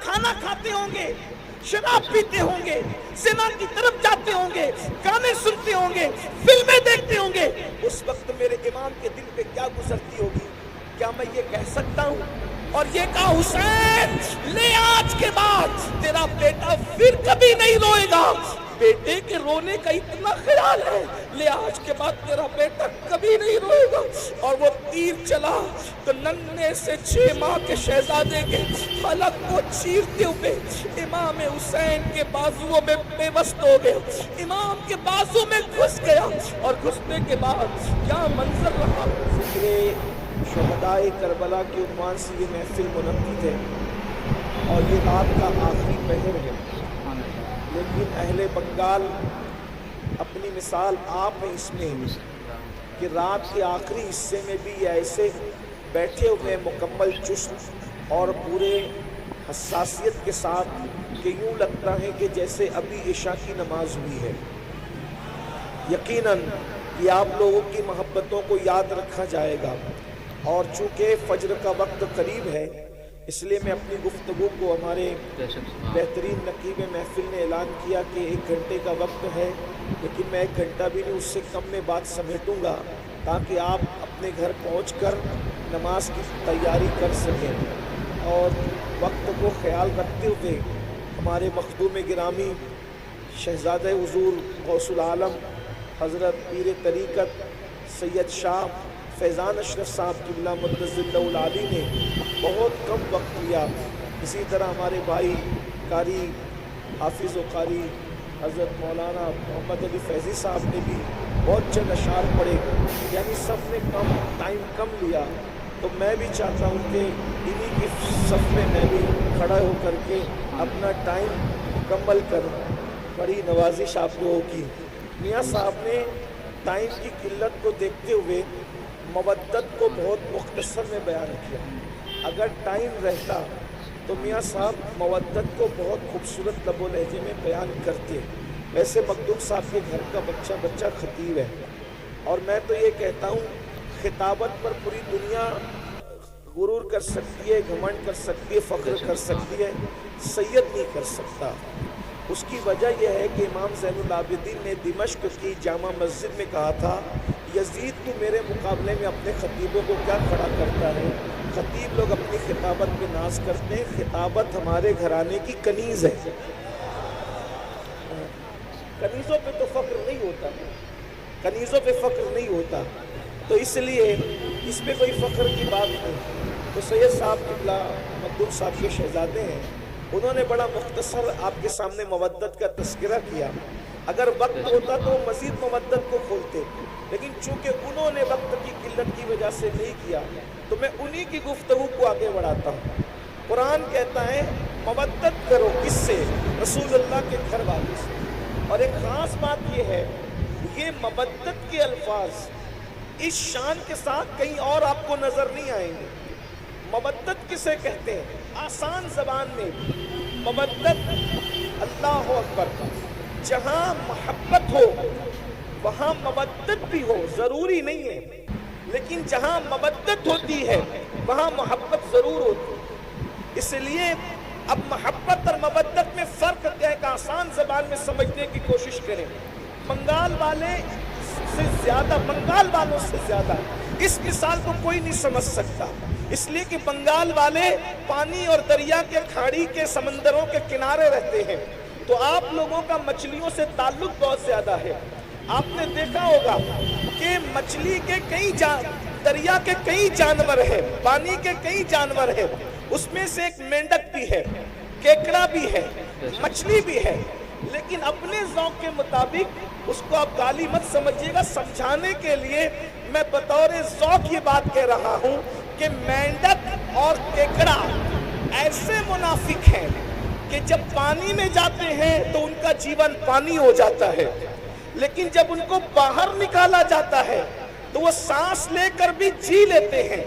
کھانا کھاتے ہوں گے، شراب پیتے ہوں گے، زنا کی طرف جاتے ہوں گے، گانے سنتے ہوں گے، فلمیں دیکھتے ہوں گے، اس وقت میرے امام کے دل پہ کیا گزرتی ہوگی؟ کیا میں یہ کہہ سکتا ہوں اور یہ کہا حسین لے آج کے بعد تیرا بیٹا پھر کبھی نہیں روئے گا، بیٹے کے رونے کا اتنا خیال ہے، لے آج کے بعد تیرا بیٹا کبھی نہیں روئے گا؟ اور وہ تیر چلا تو ننھے سے 6 ماہ کے شہزادے کے حلق کو چیرتے ہوئے امام حسین کے بازوؤں میں پیوست ہو گیا، امام کے بازو میں گھس گیا، اور گھسنے کے بعد کیا منظر رہا۔ ذکر شہدائے کربلا کے عنوان سے یہ محفل منعقد ہے اور یہ رات کا آخری پہر ہے، لیکن اہل بنگال اپنی مثال آپ ہیں اس میں کہ رات کے آخری حصے میں بھی ایسے بیٹھے ہوئے مکمل چست اور پورے حساسیت کے ساتھ کہ یوں لگتا ہے کہ جیسے ابھی عشاء کی نماز ہوئی ہے۔ یقیناً یہ آپ لوگوں کی محبتوں کو یاد رکھا جائے گا، اور چونکہ فجر کا وقت قریب ہے اس لیے میں اپنی گفتگو کو، ہمارے بہترین نقیب محفل نے اعلان کیا کہ 1 گھنٹے کا وقت ہے، لیکن میں 1 گھنٹہ بھی نہیں، اس سے کم میں بات سمیٹوں گا تاکہ آپ اپنے گھر پہنچ کر نماز کی تیاری کر سکیں۔ اور وقت کو خیال رکھتے ہوئے ہمارے مخدوم گرامی شہزادہ حضور غوث العالم حضرت پیر طریقت سید شاہ فیضان اشرف صاحب قبلہ مقدس ذلہ العالی نے بہت کم وقت لیا، اسی طرح ہمارے بھائی قاری حافظ و قاری حضرت مولانا محمد علی فیضی صاحب نے بھی بہت چند اشعار پڑھے، یعنی سب نے ٹائم کم لیا، تو میں بھی چاہتا ہوں کہ انہی کی صف میں میں بھی کھڑا ہو کر کے اپنا ٹائم مکمل کروں۔ بڑی نوازش آپ لوگوں کی، میاں صاحب نے ٹائم کی قلت کو دیکھتے ہوئے مودت کو بہت مختصر میں بیان کیا۔ اگر ٹائم رہتا تو میاں صاحب مودت کو بہت خوبصورت لب و لہجے میں بیان کرتے۔ ویسے مخدوم صاحب کے گھر کا بچہ خطیب ہے، اور میں تو یہ کہتا ہوں خطابت پر پوری دنیا غرور کر سکتی ہے، گھمنڈ کر سکتی ہے، فخر کر سکتی ہے، سید نہیں کر سکتا۔ اس کی وجہ یہ ہے کہ امام زین العابدین نے دمشق کی جامع مسجد میں کہا تھا، یزید تو میرے مقابلے میں اپنے خطیبوں کو کیا کھڑا کرتا ہے؟ خطیب لوگ اپنی خطابت پہ ناز کرتے ہیں، خطابت ہمارے گھرانے کی کنیز ہے، کنیزوں پہ تو فخر نہیں ہوتا، کنیزوں پہ فخر نہیں ہوتا، تو اس لیے اس پہ کوئی فخر کی بات نہیں۔ تو سید صاحب قبلہ مخدوم صاحب کے شہزادے ہیں، انہوں نے بڑا مختصر آپ کے سامنے مودت کا تذکرہ کیا۔ اگر وقت ہوتا تو مزید مودت کو کھولتے، لیکن چونکہ انہوں نے وقت کی قلت کی وجہ سے نہیں کیا، تو میں انہی کی گفتگو کو آگے بڑھاتا ہوں۔ قرآن کہتا ہے مودت کرو، کس سے؟ رسول اللہ کے گھر والے سے۔ اور ایک خاص بات یہ ہے، یہ مودت کے الفاظ اس شان کے ساتھ کہیں اور آپ کو نظر نہیں آئیں گے۔ مودت کسے کہتے ہیں؟ آسان زبان میں مودت، اللہ اکبر، جہاں محبت ہو وہاں مودت بھی ہو، ضروری نہیں ہے، لیکن جہاں مودت ہوتی ہے وہاں محبت ضرور ہوتی ہے۔ اس لیے اب محبت اور مودت میں فرق کیا ہے کہ آسان زبان میں سمجھنے کی کوشش کریں۔ بنگال والے سے زیادہ، بنگال والوں سے زیادہ اس مثال کو کوئی نہیں سمجھ سکتا، اس لیے کہ بنگال والے پانی اور دریا کے کھاڑی کے سمندروں کے کنارے رہتے ہیں، تو آپ لوگوں کا مچھلیوں سے تعلق بہت زیادہ ہے۔ آپ نے دیکھا ہوگا کہ مچھلی کے دریا کے کئی جانور ہیں، پانی کے کئی جانور ہیں، اس میں سے ایک مینڈک بھی ہے، کیکڑا بھی ہے، مچھلی بھی ہے، لیکن اپنے ذوق کے مطابق اس کو آپ گالی مت سمجھیے گا، سمجھانے کے لیے میں بطور ذوق یہ بات کہہ رہا ہوں کہ مینڈک اور کیکڑا ایسے منافق ہیں کہ جب پانی میں جاتے ہیں تو ان کا جیون پانی ہو جاتا ہے، لیکن جب ان کو باہر نکالا جاتا ہے تو وہ سانس لے کر بھی جی لیتے ہیں،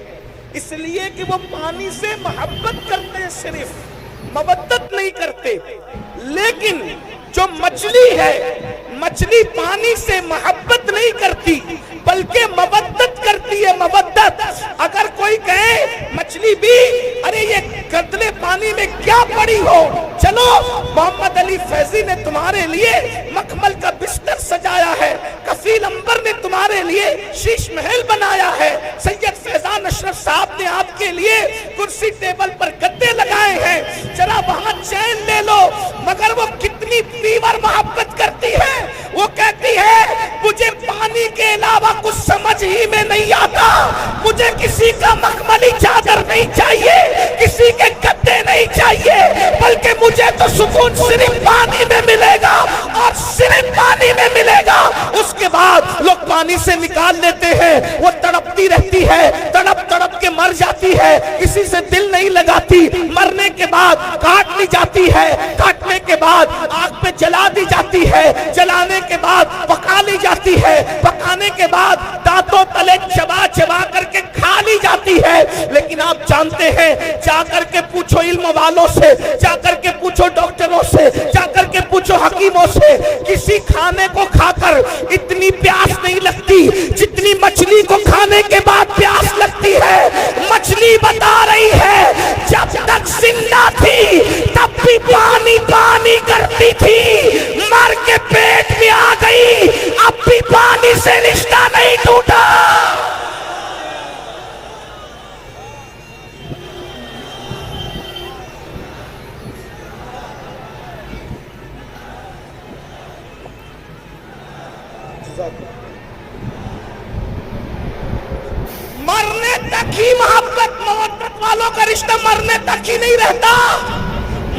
اس لیے کہ وہ پانی سے محبت کرتے ہیں، صرف مودت نہیں کرتے۔ لیکن جو مچھلی ہے، مچھلی پانی سے محبت نہیں کرتی بلکہ مودت کرتی ہے، مودت۔ اگر کوئی کہے مچھلی بھی ارے یہ گدلے پانی میں کیا پڑی ہو، چلو محمد علی فیضی نے تمہارے لیے مخمل کا بستر سجایا ہے، کفیل عنبر نے تمہارے لیے شیش محل بنایا ہے، سید فیضان اشرف صاحب نے آپ کے لیے کرسی ٹیبل پر گدے لگائے ہیں، ذرا وہاں چین لے لو۔ مگر وہ کتنی پیور محبت کرتی ہے، وہ کہتی ہے مجھے پانی کے علاوہ کچھ سمجھ ہی میں نہیں آتا، مجھے کسی کا مخملی چادر نہیں چاہیے، کسی کے گدے نہیں چاہیے، بلکہ مجھے تو سکون صرف پانی میں ملے گا اور صرف پانی میں ملے گا۔ اس کے بعد لوگ پانی سے نکال لیتے ہیں، وہ تڑپتی رہتی ہے، تڑپ تڑپ کے مر جاتی ہے، کسی سے دل نہیں لگاتی، مرنے کے بعد کاٹ لی جاتی ہے، کاٹنے کے بعد آگ پہ جلا دی جاتی ہے، جلانے کے بعد پکا لی جاتی ہے، پکانے کے بعد دانتوں تلے چبا چبا کر کے کھا لی جاتی ہے۔ لیکن آپ جانتے ہیں، جا کر کے پوچھو علم والوں سے، جا کر کے پوچھو ڈاکٹروں سے، جا کر کے پوچھو حکیموں سے، کسی کھانے کو کھا کر اتنی پیاس نہیں لگتی جتنی مچھلی کو کھانے کے بعد پیاس لگتی ہے۔ مچھلی بتا رہی ہے جب تک زندہ تھی تب بھی پانی پانی کرتی تھی، مر کے پیٹ میں آ گئی اب بھی پانی سے رشتہ نہیں ٹوٹا۔ مرنے تک ہی محبت مودت والوں کا رشتہ مرنے تک ہی نہیں رہتا،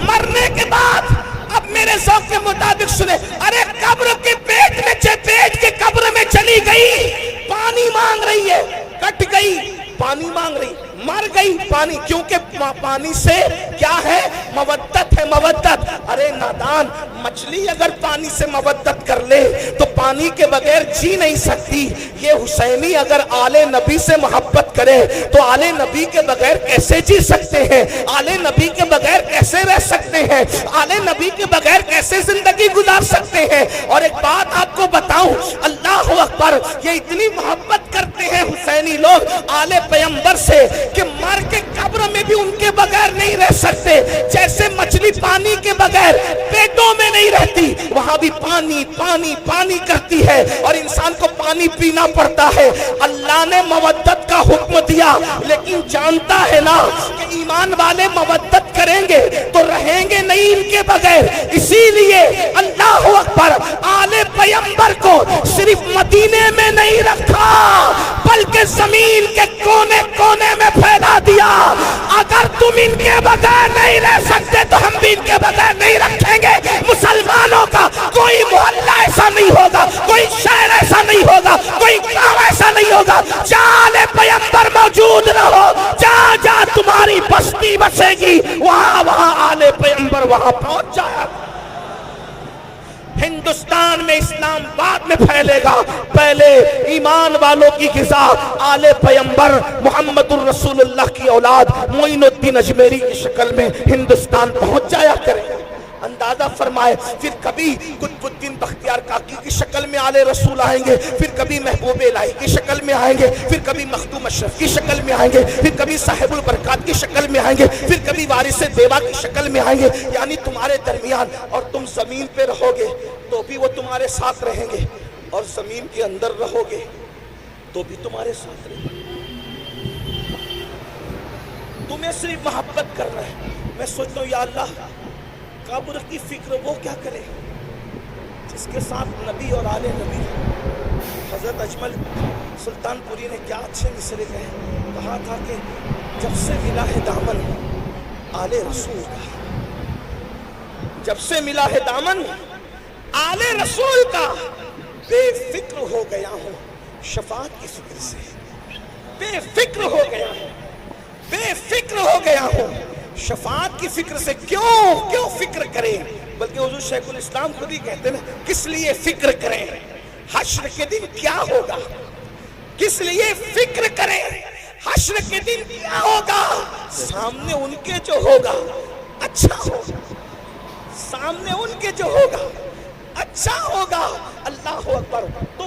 مرنے کے بعد اب میرے ذوق کے مطابق سنے، ارے قبر کے پیٹ کے قبر میں چلی گئی، پانی مانگ رہی ہے، کٹ گئی پانی مانگ رہی، مر گئی پانی، کیونکہ پانی سے کیا ہے؟ مودت ہے، مودت۔ ارے نادان، مچھلی اگر پانی سے مودت کر لے تو پانی کے بغیر جی نہیں سکتی، یہ حسینی اگر آل نبی سے محبت کرے تو آل نبی کے بغیر کیسے جی سکتے ہیں، آل نبی کے بغیر کیسے رہ سکتے ہیں، آل نبی کے بغیر کیسے زندگی گزار سکتے ہیں۔ اور ایک بات آپ کو بتاؤں، اللہ اکبر، یہ اتنی محبت کرتے ہیں حسینی لوگ آل پیغمبر سے کہ مر کے قبر میں بھی ان کے بغیر نہیں رہ سکتے، جیسے مچھلی پانی کے بغیر پیٹوں میں نہیں رہتی، وہاں بھی پانی پانی پانی کرتی ہے اور انسان کو پانی پینا پڑتا ہے۔ اللہ نے مودت کا حکم دیا، لیکن جانتا ہے نا کہ ایمان والے مودت کریں گے تو رہیں گے نہیں ان کے بغیر، اسی لیے اللہ اکبر، آل پیغمبر کو صرف مدینے میں نہیں رکھا بلکہ زمین کے کونے کونے میں پھیلا دیا۔ اگر تم ان کے بغیر نہیں رہ سکتے تو ہم بھی ان کے بغیر نہیں رکھیں گے۔ مسلمانوں کا کوئی محلہ ایسا نہیں ہوگا، کوئی شہر ایسا نہیں ہوگا، کوئی گاؤں ایسا نہیں ہوگا جہاں پیغمبر موجود نہ ہو، جہاں جہاں تمہاری بستی بسے گی وہاں آل پیغمبر وہاں پہنچ جائے۔ ہندوستان میں اسلام بعد میں پھیلے گا، پہلے ایمان والوں کی غذا آل پیغمبر محمد الرسول اللہ کی اولاد معین الدین اجمیری کی شکل میں ہندوستان پہنچ جایا کرے۔ اندازہ فرمائے، پھر کبھی قطب الدین بختیار کاکی کی شکل میں آل رسول آئیں گے، پھر کبھی محبوب الہی کی شکل میں آئیں گے، پھر کبھی مخدوم اشرف کی شکل میں آئیں گے، پھر کبھی صاحب البرکات کی شکل میں آئیں گے، پھر کبھی وارث دیوا کی شکل میں آئیں گے۔ یعنی تمہارے درمیان، اور تم زمین پہ رہو گے تو بھی وہ تمہارے ساتھ رہیں گے، اور زمین کے اندر رہو گے تو بھی تمہارے ساتھ رہیں گے۔ تمہیں صرف محبت کرنا ہے۔ میں سوچتا ہوں یا اللہ، قبر کی فکر وہ کیا کرے جس کے ساتھ نبی اور آل نبی۔ حضرت اجمل سلطان پوری نے کیا اچھے مصرے کہا تھا کہ جب سے ملا ہے دامن آل رسول کا، جب سے ملا ہے دامن آل رسول کا، بے فکر ہو گیا ہوں شفاعت کی فکر سے، بے فکر ہو گیا ہوں، بے فکر ہو گیا ہوں شفاعت کی فکر سے۔ کیوں فکر کریں؟ بلکہ حضور شیخ الاسلام خود ہی کہتے ہیں کس لیے فکر کریں، حشر کے دن کیا ہوگا، کس لیے فکر کریں، حشر کے دن کیا ہوگا، سامنے ان کے جو ہوگا اچھا ہوگا، سامنے ان کے جو ہوگا اچھا ہوگا۔ اللہ اکبر۔ تو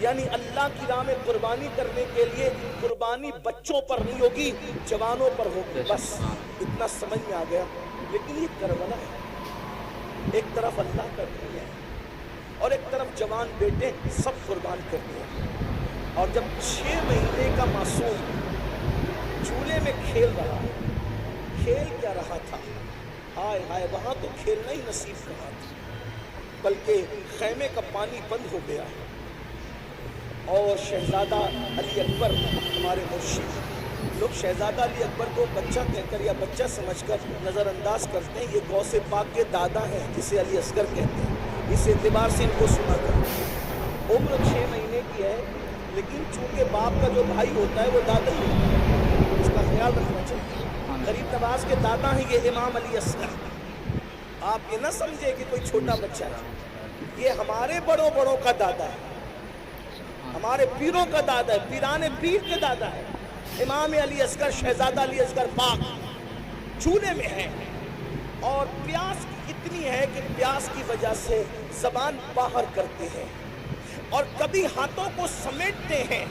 یعنی اللہ کی راہ میں قربانی کرنے کے لیے قربانی بچوں پر نہیں ہوگی، جوانوں پر ہوگی، بس اتنا سمجھ میں آ گیا۔ لیکن یہ کربلا ہے، ایک طرف اللہ کا دین ہے اور ایک طرف جوان بیٹے سب قربان کرتے ہیں، اور جب 6 مہینے کا معصوم جھولے میں کھیل رہا، کھیل کیا رہا تھا، ہائے ہائے وہاں تو کھیلنا ہی نصیب کہا تھا، بلکہ خیمے کا پانی بند ہو گیا، اور شہزادہ علی اکبر ہمارے مرشد، لوگ شہزادہ علی اکبر کو بچہ کہہ کر یا بچہ سمجھ کر نظر انداز کرتے ہیں، یہ غوث پاک کے دادا ہیں جسے علی اصغر کہتے ہیں، اس اعتبار سے ان کو سنا کر۔ عمر 6 مہینے کی ہے، لیکن چونکہ باپ کا جو بھائی ہوتا ہے وہ دادا ہی ہوتا ہے، اس کا خیال رکھنا چاہیے۔ غریب نواز کے دادا ہیں یہ امام علی اصغر۔ آپ یہ نہ سمجھے کہ کوئی چھوٹا بچہ ہے، یہ ہمارے بڑوں کا دادا ہے، ہمارے پیروں کا دادا ہے، پیران پیر کے دادا ہے۔ امام علی اصغر، شہزادہ علی اصغر پاک جھولے میں ہے، اور پیاس اتنی ہے کہ پیاس کی وجہ سے زبان باہر کرتے ہیں، اور کبھی ہاتھوں کو سمیٹتے ہیں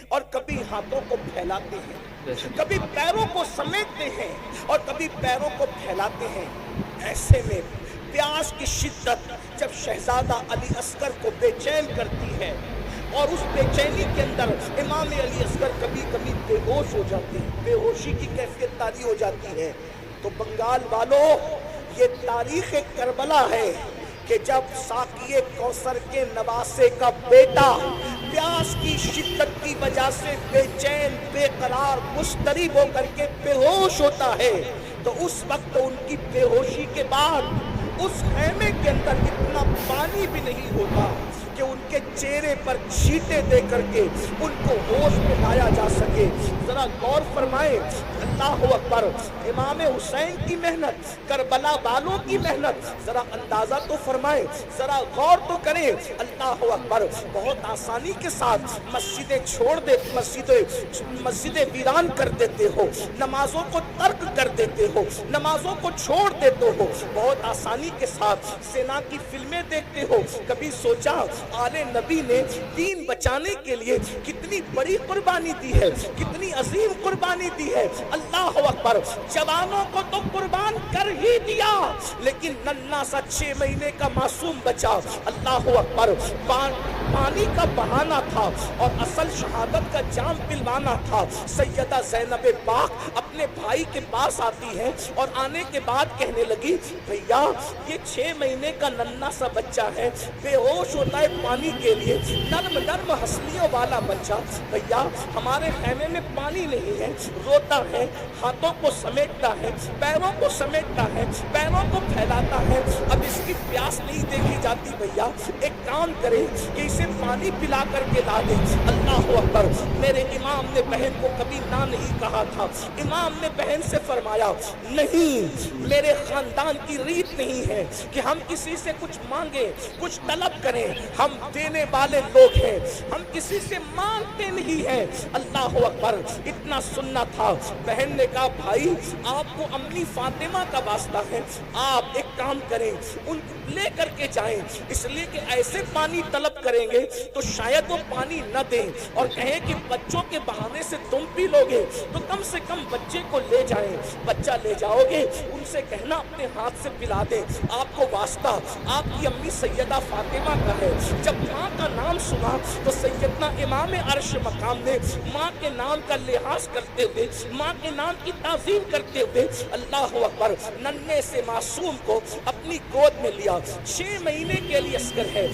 اور کبھی ہاتھوں کو پھیلاتے ہیں، کبھی پیروں کو سمیٹتے ہیں اور کبھی پیروں کو پھیلاتے ہیں۔ ایسے میں پیاس کی شدت جب شہزادہ علی اصغر کو بے چین کرتی ہے، اور اس بے چینی کے اندر امام علی اصغر کبھی کبھی بے ہوش ہو جاتے ہیں، بے ہوشی کی کیفیت طاری ہو جاتی ہے، تو بنگال والوں یہ تاریخ کربلا ہے کہ جب ساقی کوثر کے نواسے کا بیٹا پیاس کی شدت کی وجہ سے بے چین، بے قرار، مضطرب ہو کر کے بے ہوش ہوتا ہے، تو اس وقت ان کی بے ہوشی کے بعد اس خیمے کے اندر اتنا پانی بھی نہیں ہوتا کہ ان کے چہرے پر چھینٹے دے کر کے ان کو ہوش میں لایا جا سکے۔ ذرا غور فرمائیں، اللہ اکبر، امام حسین کی محنت، کربلا والوں کی محنت، ذرا اندازہ تو فرمائیں، ذرا غور تو کریں۔ اللہ اکبر، بہت آسانی کے ساتھ مسجدیں چھوڑ دے، مسجدیں ویران کر دیتے ہو، نمازوں کو ترک کر دیتے ہو، نمازوں کو چھوڑ دیتے ہو، بہت آسانی کے ساتھ سینا کی فلمیں دیکھتے ہو۔ کبھی سوچا آل نبی نے دین بچانے کے لیے کتنی بڑی قربانی دی ہے، کتنی عظیم قربانی دی ہے۔ اللہ اکبر، جوانوں کو تو قربان کر ہی دیا، لیکن ننھا سا 6 مہینے کا معصوم بچہ، اللہ اکبر، پانی کا بہانا تھا اور اصل شہادت کا جام پلوانا تھا۔ سیدہ زینب پاک اپنے بھائی کے پاس آتی ہے اور آنے کے بعد کہنے لگی، بھیا یہ 6 مہینے کا ننھا سا بچہ ہے، بے ہوش ہوتا ہے پانی کے لیے، نرم نرم ہنسلیوں والا بچہ، بھیا ہمارے خیمے میں پانی نہیں ہے، روتا ہے، ہاتھوں کو سمیٹتا ہے، پیروں کو سمیٹتا ہے، پیروں کو پھیلاتا ہے، اب اس کی پیاس نہیں دیکھی جاتی، بھیا ایک کام کرے کہ اسے پانی پلا کر کے لا دے۔ اللہ اکبر، میرے امام نے بہن کو کبھی نہ نہیں کہا تھا، امام نے بہن سے فرمایا، نہیں، میرے خاندان کی ریت نہیں ہے کہ ہم کسی سے کچھ مانگیں، کچھ طلب کریں، ہم دینے والے لوگ ہیں، ہم کسی سے مانگتے نہیں ہیں۔ اللہ اکبر، اتنا سننا تھا۔ بہن نے کہا، بھائی آپ کو امی فاطمہ کا واسطہ ہے، آپ ایک کام کریں، ان لے کر کے جائیں، اس لیے کہ ایسے پانی طلب کریں گے تو شاید وہ پانی نہ دیں اور کہیں کہ بچوں کے بہانے سے تم پی لو گے، تو کم سے کم بچے کو لے جائیں، بچہ لے جاؤ گے، ان سے کہنا اپنے ہاتھ سے پلا دیں، آپ کو واسطہ آپ کی امی سیدہ فاطمہ کا ہے۔ جب ماں کا نام سنا تو سیدنا امام عرش مقام نے ماں کے نام کا لحاظ کرتے ہوئے، ماں کے نام کی تعظیم کرتے ہوئے، اللہ اکبر، ننھے سے معصوم کو اپنی گود میں لیا۔ 6 مہینے کے لیے اصغر ہے،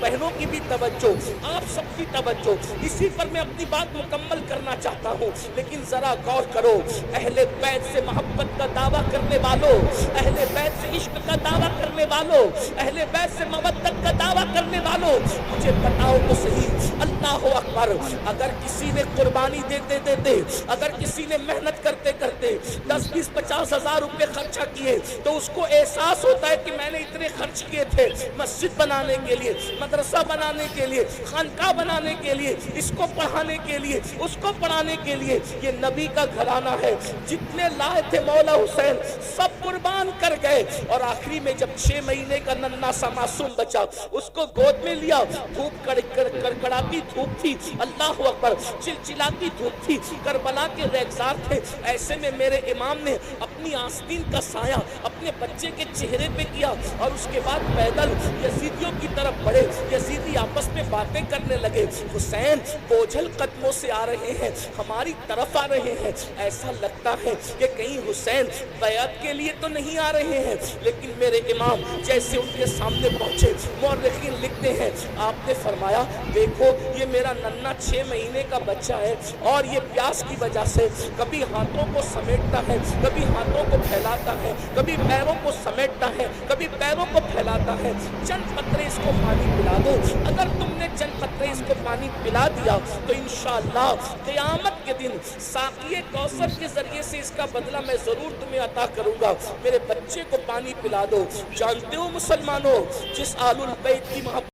بہنوں کی بھی توجہ، آپ سب کی توجہ، اسی پر میں اپنی بات مکمل کرنا چاہتا ہوں، لیکن ذرا غور کرو، اہل بیت سے محبت کا دعویٰ کرنے والوں، اہل بیت سے عشق کا دعویٰ کرنے والوں، اہل بیت سے مودت کا دعویٰ کرنے والوں، مجھے بتاؤ تو صحیح، اللہ اکبر، اگر کسی نے قربانی دیتے دیتے، اگر کسی نے محنت کرتے کرتے 10 10-20-50 ہزار روپے خرچہ کیے تو اس کو احساس ہوتا ہے کہ میں نے اتنے خرچ کیے تھے مسجد بنانے کے لیے، مدرسہ بنانے کے لیے، خانقاہ بنانے کے لیے، اس کو پڑھانے کے لیے، اس کو پڑھانے کے لیے۔ یہ نبی کا گھرانہ ہے، جتنے لائے تھے مولا حسین سب قربان کر گئے، اور آخری میں جب 6 مہینے کا ننھا سا معصوم بچا اس کو گود میں لیا، دھوپ کڑکڑاتی دھوپ تھی، اللہ اکبر، چلچلاتی دھوپ تھی، کربلا کے ریگزار تھے، ایسے میں میرے امام نے اپنی آستین کا سایہ اپنے بچے کے چہرے پہ کیا، اور اس کے بعد پیدل یزیدیوں کی طرف بڑھے۔ یزیدی آپس میں باتیں کرنے لگے، حسین بوجھل قدموں سے آ رہے ہیں، ہماری طرف آ رہے ہیں، ایسا لگتا ہے کہ کہیں حسین بیعت کے لیے تو نہیں آ رہے ہیں۔ لیکن میرے امام جیسے ان کے سامنے پہنچے، مورخین لکھتے ہیں آپ نے فرمایا دیکھو یہ میرا ننھا 6 مہینے کا بچہ ہے، اور یہ پیاس کی وجہ سے کبھی ہاتھوں کو سمیٹتا ہے، کبھی ہاتھوں کو پھیلاتا ہے، کبھی پیروں کو سمیٹتا ہے، کبھی پیروں کو پھیلاتا ہے، چند قطرے اس کو پانی پلا دو۔ اگر تم نے چند قطرے اس کو پانی پلا دیا تو انشاءاللہ قیامت کے دن ساقی کوثر کے ذریعے سے اس کا بدلہ میں ضرور تمہیں عطا کروں گا، میرے بچے کو پانی پلا دو۔ جانتے ہو مسلمانوں، جس آل البیت کی محبت